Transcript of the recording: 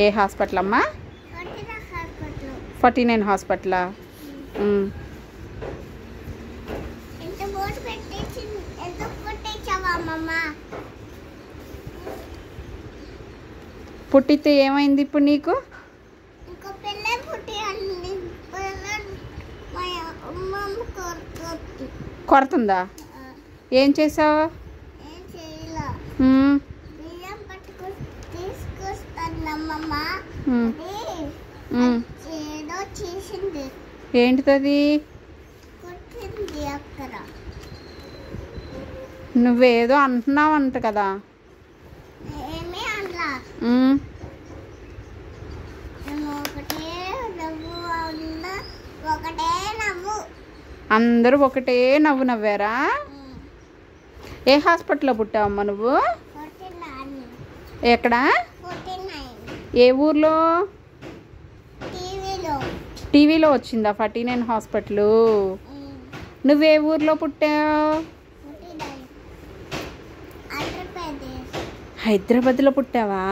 ఏ hospital అమ్మా? 49 హాస్పిటలా? పుట్టితే ఏమైంది ఇప్పుడు నీకు? కొడుతుందా? ఏం చేసావు? ఏంటిది? నువ్వేదో అంటున్నావంట కదా. అందరూ ఒకటే నవ్వు నవ్వారా? ఏ హాస్పిటల్లో పుట్టావమ్మా నువ్వు? ఎక్కడ? ఏ ఊర్లో? టీవీలో వచ్చిందా 49 హాస్పిటల్? నువ్వే ఊర్లో పుట్టావు? హైదరాబాద్లో పుట్టావా?